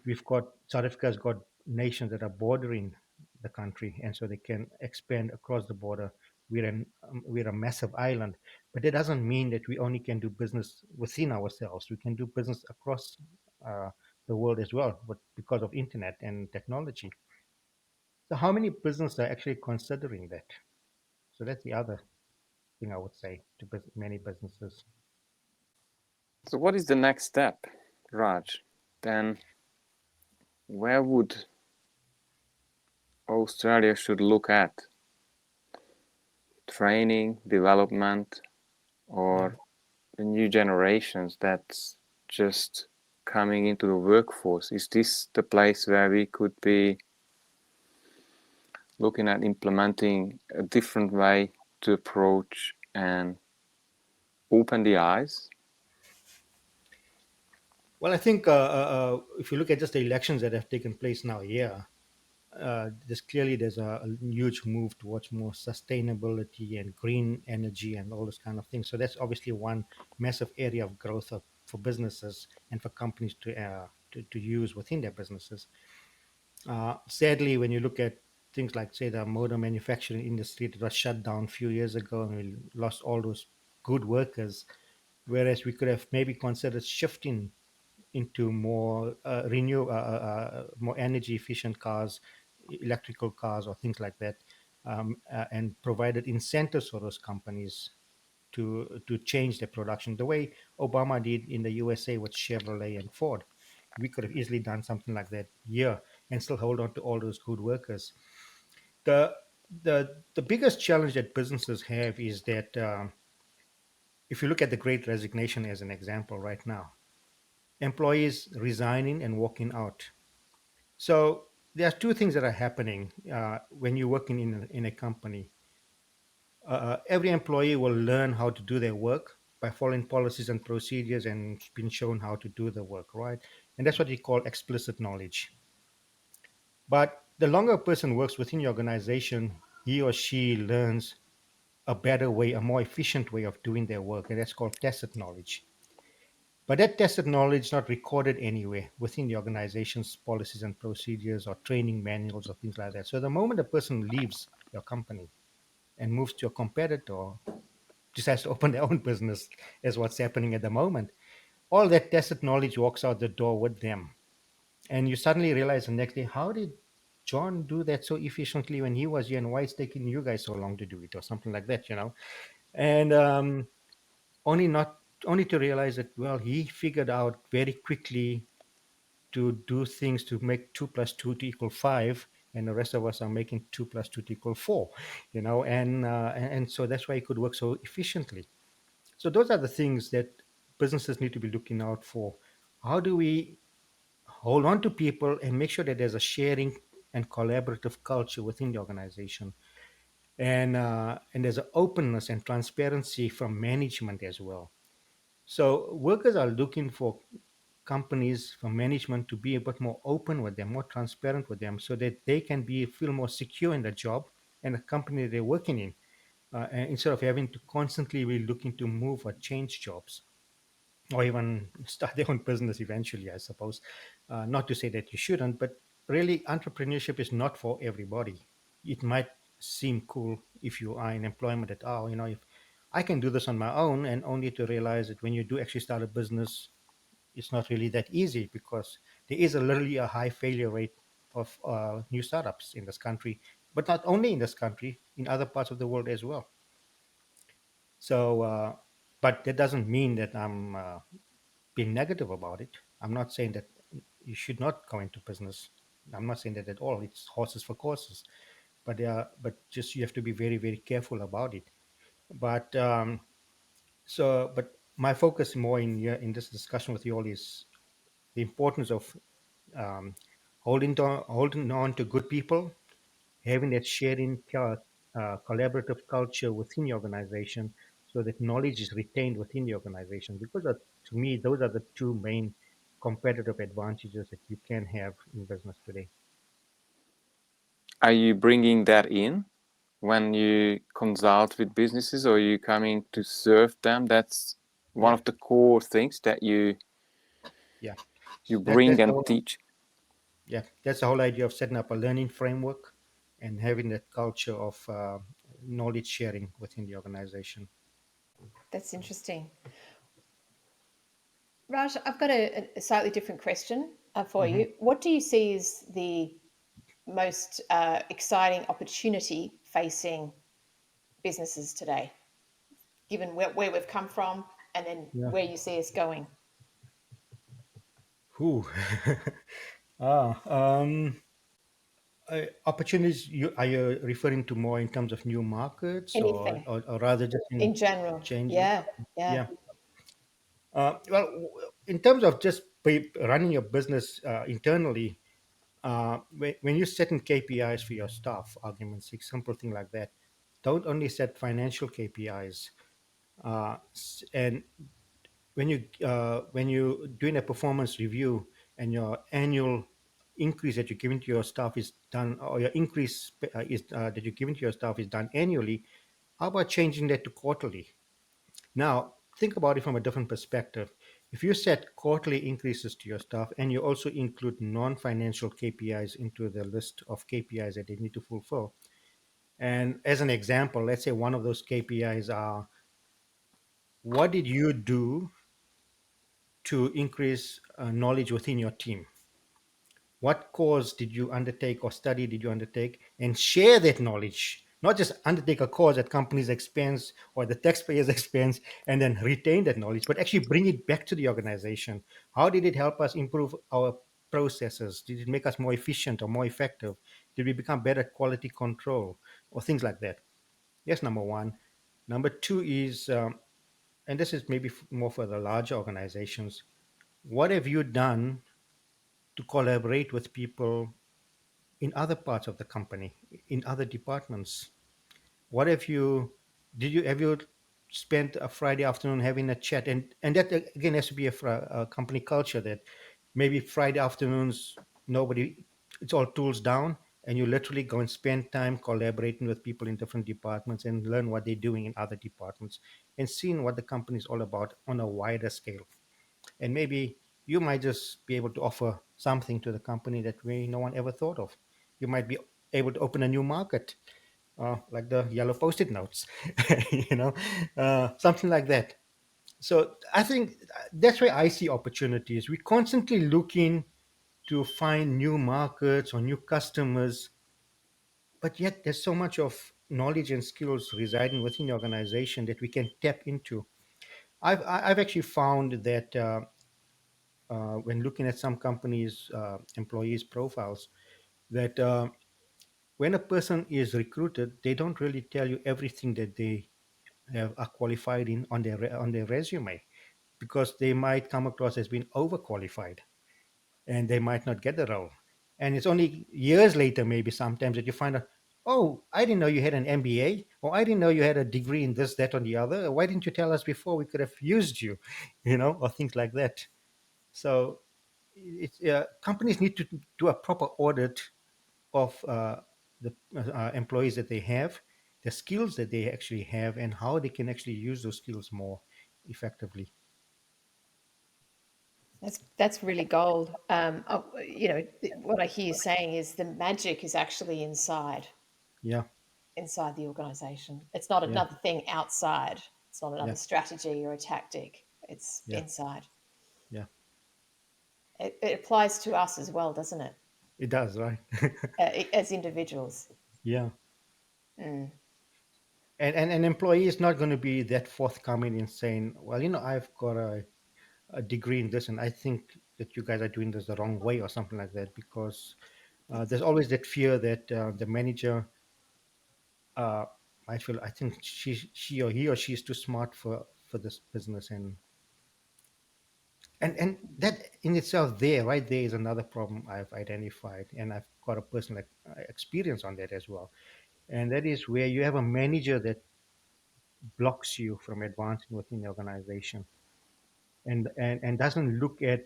Speaker 1: South Africa has got nations that are bordering the country, and so they can expand across the border. We're a massive island, but that doesn't mean that we only can do business within ourselves. We can do business across uh, the world as well, but because of internet and technology. So, how many businesses are actually considering that? So that's the other thing I would say to many businesses.
Speaker 3: So what is the next step, Raj? Then where would Australia should look at? Training, development,
Speaker 1: Yeah.
Speaker 3: or the new generations that's just coming into the workforce? Is this the place where we could be looking at implementing a different way to approach and open the eyes?
Speaker 1: Well, I think if you look at just the elections that have taken place now, yeah, there's a huge move towards more sustainability and green energy and all this kind of things. So that's obviously one massive area of growth for businesses and for companies to use within their businesses. Sadly, when you look at things like, say, the motor manufacturing industry that was shut down a few years ago, and we lost all those good workers, whereas we could have maybe considered shifting into more energy efficient cars, electrical cars, or things like that, and provided incentives for those companies to change their production the way Obama did in the USA with Chevrolet and Ford. We could have easily done something like that here and still hold on to all those good workers. The the biggest challenge that businesses have is that if you look at the Great Resignation as an example right now, employees resigning and walking out. So there are two things that are happening when you're working in a company. Every employee will learn how to do their work by following policies and procedures and being shown how to do the work, right? And that's what we call explicit knowledge. But the longer a person works within the organization, he or she learns a better way, a more efficient way of doing their work, and that's called tacit knowledge. But that tacit knowledge is not recorded anywhere within the organization's policies and procedures or training manuals or things like that. So the moment a person leaves your company and moves to a competitor, decides to open their own business, is what's happening at the moment, all that tacit knowledge walks out the door with them. And you suddenly realize the next day, how did John do that so efficiently when he was here, and why it's taking you guys so long to do it, or something like that, And only not only to realize that, well, he figured out very quickly to do things to make 2 plus 2 to equal 5, and the rest of us are making 2 plus 2 to equal 4, and so that's why he could work so efficiently. So those are the things that businesses need to be looking out for. How do we hold on to people and make sure that there's a sharing and collaborative culture within the organization, and there's an openness and transparency from management as well. So workers are looking for companies, for management to be a bit more open with them, more transparent with them, so that they can feel more secure in the job and the company they're working in, and instead of having to constantly be looking to move or change jobs or even start their own business eventually, I suppose. Not to say that you shouldn't, but really entrepreneurship is not for everybody. It might seem cool if you are in employment at all. If I can do this on my own, and only to realize that when you do actually start a business, it's not really that easy, because there is literally a high failure rate of new startups in this country, but not only in this country, in other parts of the world as well. So, but that doesn't mean that I'm being negative about it. I'm not saying that you should not go into business. I'm not saying that at all. It's horses for courses, but just you have to be very, very careful about it. But but my focus more in this discussion with you all is the importance of um, holding on to good people, having that sharing, collaborative culture within the organization, so that knowledge is retained within the organization. Because to me, those are the two main competitive advantages that you can have in business today.
Speaker 3: Are you bringing that in when you consult with businesses, or are you coming to serve them? That's one
Speaker 1: Yeah,
Speaker 3: of the core things that you
Speaker 1: yeah.
Speaker 3: you
Speaker 1: That's
Speaker 3: bring
Speaker 1: the
Speaker 3: and
Speaker 1: whole,
Speaker 3: teach.
Speaker 1: yeah, that's the whole idea of setting up a learning framework and having that culture of knowledge sharing within the organization.
Speaker 2: That's interesting. Raj, I've got a slightly different question for
Speaker 1: Hmm.
Speaker 2: you. What do you see as the most exciting opportunity facing businesses today, given where we've come from and then
Speaker 1: Yeah.
Speaker 2: where you see us going?
Speaker 1: Who? ah, opportunities, are you referring to more in terms of new markets,
Speaker 2: Anything
Speaker 1: or rather just in
Speaker 2: in general?
Speaker 1: changing?
Speaker 2: Yeah, yeah.
Speaker 1: Yeah. Well, in terms of just running your business internally, when you set in KPIs for your staff, argument's sake, simple thing like that, don't only set financial KPIs. And when you doing a performance review, and your annual increase that you're giving to your staff is done, or your increase is that you're giving to your staff is done annually, how about changing that to quarterly? Now think about it from a different perspective. If you set quarterly increases to your staff, and you also include non-financial KPIs into the list of KPIs that they need to fulfill, and as an example, let's say one of those KPIs are, what did you do to increase knowledge within your team? What course did you undertake or study did you undertake? And share that knowledge, not just undertake a course at company's expense or the taxpayer's expense and then retain that knowledge, but actually bring it back to the organization. How did it help us improve our processes? Did it make us more efficient or more effective? Did we become better at quality control or things like that? Yes, number one. Number two is, and this is maybe more for the larger organizations, what have you done to collaborate with people in other parts of the company, in other departments? What have you have you spent a Friday afternoon having a chat? And that again has to be a company culture, that maybe Friday afternoons, nobody, it's all tools down, and you literally go and spend time collaborating with people in different departments and learn what they're doing in other departments, and seeing what the company is all about on a wider scale. And maybe you might just be able to offer something to the company that way no one ever thought of. You might be able to open a new market, like the yellow post-it notes, you know, something like that. So I think that's where I see opportunities. We're constantly looking to find new markets or new customers, but yet there's so much of knowledge and skills residing within the organization that we can tap into. I've actually found that when looking at some companies' employees' profiles, that when a person is recruited, they don't really tell you everything that they are qualified in on on their resume, because they might come across as being overqualified, and they might not get the role. And it's only years later, maybe sometimes, that you find out, oh, I didn't know you had an MBA, or I didn't know you had a degree in this, that, or the other. Why didn't you tell us before? We could have used you, or things like that. So companies need to do a proper audit of the employees that they have, the skills that they actually have, and how they can actually use those skills more effectively.
Speaker 2: That's really gold. What I hear you saying is the magic is actually inside.
Speaker 1: Yeah,
Speaker 2: inside the organization. It's not
Speaker 1: yeah,
Speaker 2: another thing outside. It's not
Speaker 1: yeah,
Speaker 2: another strategy or a tactic. It's
Speaker 1: yeah,
Speaker 2: inside.
Speaker 1: yeah.
Speaker 2: It applies to us as well, doesn't it?
Speaker 1: It does, right?
Speaker 2: As individuals.
Speaker 1: Yeah.
Speaker 2: Mm.
Speaker 1: And an employee is not going to be that forthcoming in saying, well, I've got a degree in this, and I think that you guys are doing this the wrong way or something like that, because there's always that fear that the manager uh, might feel, I think she or he or she is too smart for this business, and that in itself, right there is another problem I've identified, and I've got a personal experience on that as well. And that is where you have a manager that blocks you from advancing within the organization, and doesn't look at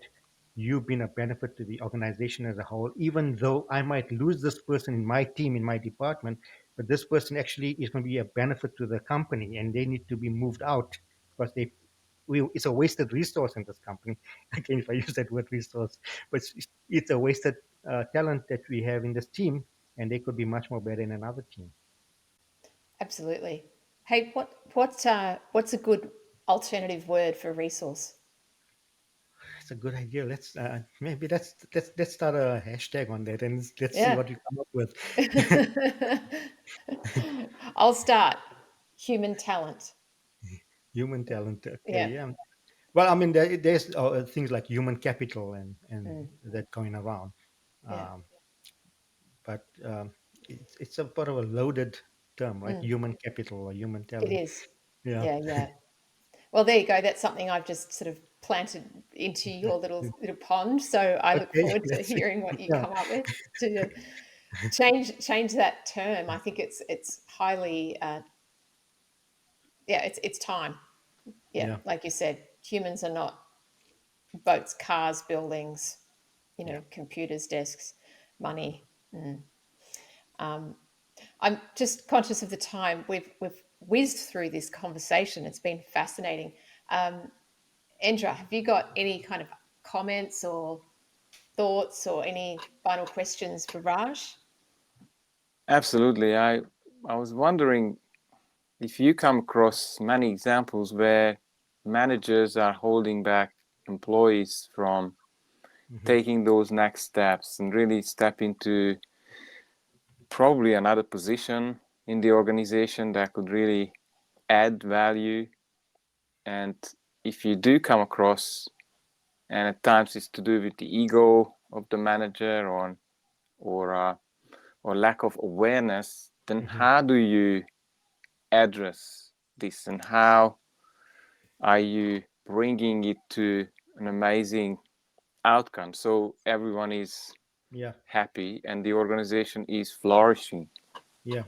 Speaker 1: you being a benefit to the organization as a whole, even though I might lose this person in my team, in my department, but this person actually is going to be a benefit to the company, and they need to be moved out because it's a wasted resource in this company. Again, if I use that word resource, but it's a wasted talent that we have in this team, and they could be much more better in another team.
Speaker 2: Absolutely. Hey, what's a good alternative word for resource?
Speaker 1: It's a good idea. Maybe let's start a hashtag on that, and let's see
Speaker 2: Yeah.
Speaker 1: what we come up with.
Speaker 2: I'll start. Human talent.
Speaker 1: Human talent. Okay,
Speaker 2: Yeah.
Speaker 1: yeah. Well, I mean, there's things like human capital and
Speaker 2: Mm.
Speaker 1: that going around,
Speaker 2: Yeah.
Speaker 1: um, but it's a part of a loaded term, right?
Speaker 2: Mm.
Speaker 1: Human capital or human
Speaker 2: It
Speaker 1: talent.
Speaker 2: is.
Speaker 1: Yeah.
Speaker 2: Yeah, yeah. Well, there you go. That's something I've just sort of planted into your little pond. So I look
Speaker 1: Okay.
Speaker 2: forward to
Speaker 1: Let's see.
Speaker 2: hearing what you
Speaker 1: Yeah.
Speaker 2: come up with to change that term. I think it's highly yeah, it's time. Yeah,
Speaker 1: Yeah.
Speaker 2: like you said, humans are not boats, cars, buildings,
Speaker 1: Yeah.
Speaker 2: computers, desks, money. Mm. Um, I'm just conscious of the time. We've whizzed through this conversation. It's been fascinating. Um, Endra, have you got any kind of comments or thoughts or any final questions for Raj?
Speaker 3: Absolutely. I was wondering if you come across many examples where managers are holding back employees from
Speaker 1: Hmm.
Speaker 3: taking those next steps and really step into probably another position in the organization that could really add value. And if you do come across, and at times it's to do with the ego of the manager or uh, or lack of awareness, then
Speaker 1: Hmm.
Speaker 3: how do you address this, and how are you bringing it to an amazing outcome so everyone is
Speaker 1: Yeah.
Speaker 3: happy and the organization is flourishing?
Speaker 1: Yeah.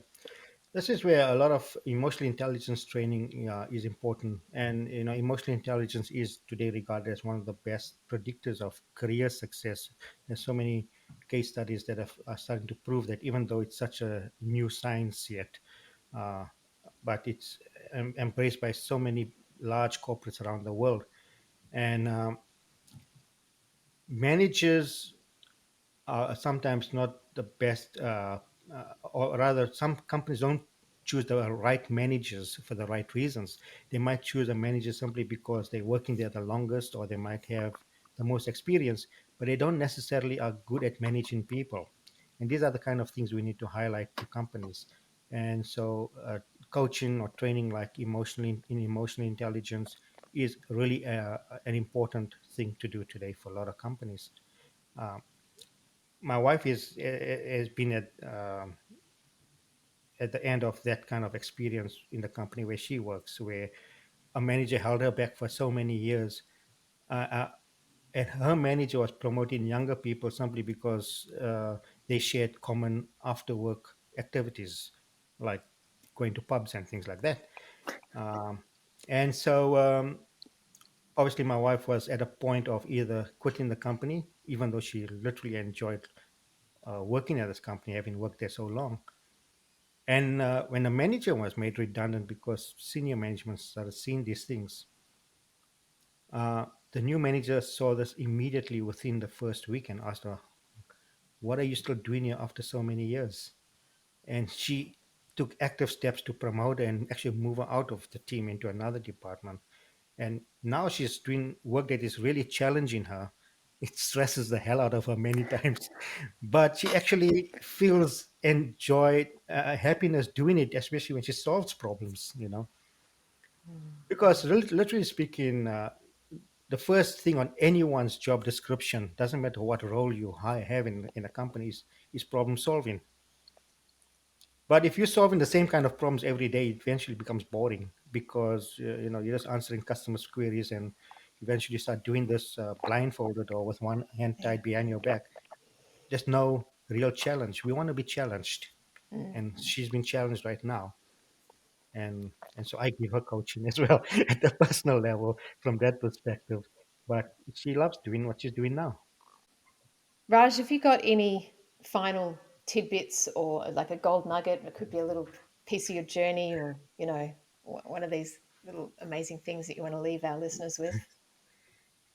Speaker 1: This is where a lot of emotional intelligence training is important, and emotional intelligence is today regarded as one of the best predictors of career success. There's so many case studies that are starting to prove that, even though it's such a new science yet, uh, but it's embraced by so many large corporates around the world, and managers are sometimes not the best, or rather, some companies don't choose the right managers for the right reasons. They might choose a manager simply because they're working there the longest, or they might have the most experience, but they don't necessarily are good at managing people. And these are the kind of things we need to highlight to companies. And so, coaching or training like emotional intelligence is really an important thing to do today for a lot of companies. Um, my wife has been at the end of that kind of experience in the company where she works, where a manager held her back for so many years, uh, uh, and her manager was promoting younger people simply because they shared common after work activities like going to pubs and things like that. um, and so obviously my wife was at a point of either quitting the company, even though she literally enjoyed working at this company, having worked there so long. And when the manager was made redundant because senior management started seeing these things, the new manager saw this immediately within the first week and asked her, "What are you still doing here after so many years?" And she took active steps to promote her and actually move her out of the team into another department. And now she's doing work that is really challenging her. It stresses the hell out of her many times, but she actually feels enjoy, happiness doing it, especially when she solves problems. Because literally speaking, the first thing on anyone's job description, doesn't matter what role you have in a company, is problem solving. But if you're solving the same kind of problems every day, it eventually becomes boring, because you're just answering customers' queries, and eventually you start doing this blindfolded or with one hand tied behind your back. There's no real challenge. We want to be challenged, and she's been challenged right now, and so I give her coaching as well at the personal level from that perspective. But she loves doing what she's doing now.
Speaker 2: Raj, have you got any final tidbits or like a gold nugget? It could be a little piece of your journey, or one of these little amazing things that you want to leave our listeners with.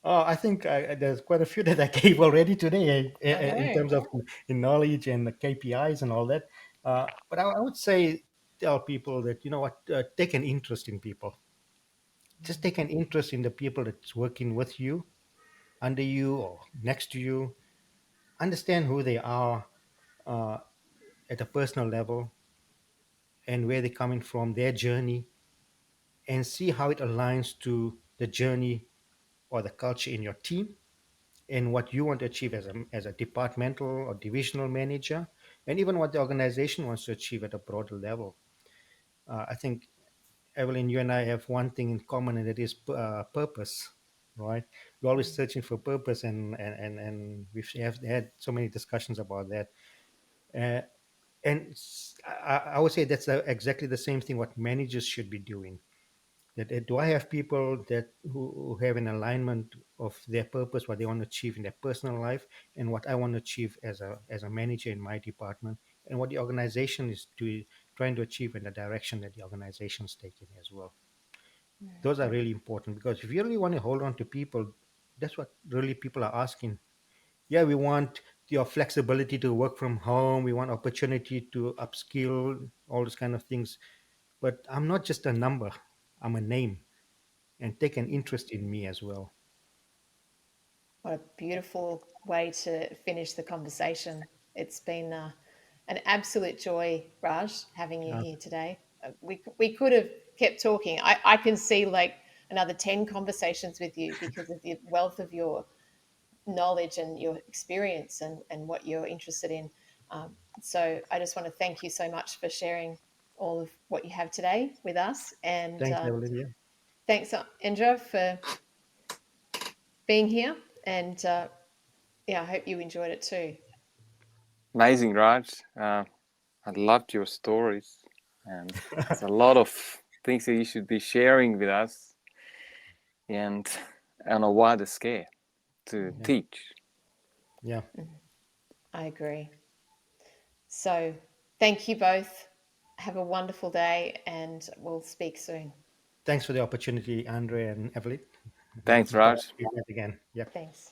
Speaker 1: Oh, I think there's quite a few that I gave already today,
Speaker 2: I
Speaker 1: in
Speaker 2: know.
Speaker 1: terms of in knowledge and the KPIs and all that. But I would say tell people that, what, take an interest in people. Just take an interest in the people that's working with you, under you, or next to you. Understand who they are, uh, at a personal level, and where they're coming from, their journey, and see how it aligns to the journey or the culture in your team, and what you want to achieve as a departmental or divisional manager, and even what the organization wants to achieve at a broader level. I think, Evelyn, you and I have one thing in common, and that is purpose, right? We're always searching for purpose, and we've have had so many discussions about that. Uh, and I would say that's exactly the same thing what managers should be doing. That do I have people that who have an alignment of their purpose, what they want to achieve in their personal life, and what I want to achieve as a manager in my department, and what the organization is trying to achieve, in the direction that the organization is taking as well. Those are really important, because if you really want to hold on to people, that's what really people are asking. Yeah, we want your flexibility to work from home, we want opportunity to upskill, all those kind of things, but I'm not just a number, I'm a name, and take an interest in me as well.
Speaker 2: What a beautiful way to finish the conversation. It's been an absolute joy, Raj, having you
Speaker 1: Uh,
Speaker 2: here today. We could have kept talking. I can see like another 10 conversations with you because of the wealth of your knowledge and your experience and what you're interested in. So I just want to thank you so much for sharing all of what you have today with us. And
Speaker 1: Thanks, Evelyn. Yeah.
Speaker 2: thanks, Indra, for being here. And yeah, I hope you enjoyed it too.
Speaker 3: Amazing, Raj. I loved your stories, and there's a lot of things that you should be sharing with us, and on a wider scale to
Speaker 1: Yeah.
Speaker 3: teach.
Speaker 1: Yeah.
Speaker 2: I agree. So thank you both. Have a wonderful day, and we'll speak soon.
Speaker 1: Thanks for the opportunity, Andre and Evelyn.
Speaker 3: Thanks,
Speaker 1: Looking forward
Speaker 3: Raj.
Speaker 1: to doing that again. Yep.
Speaker 2: Thanks.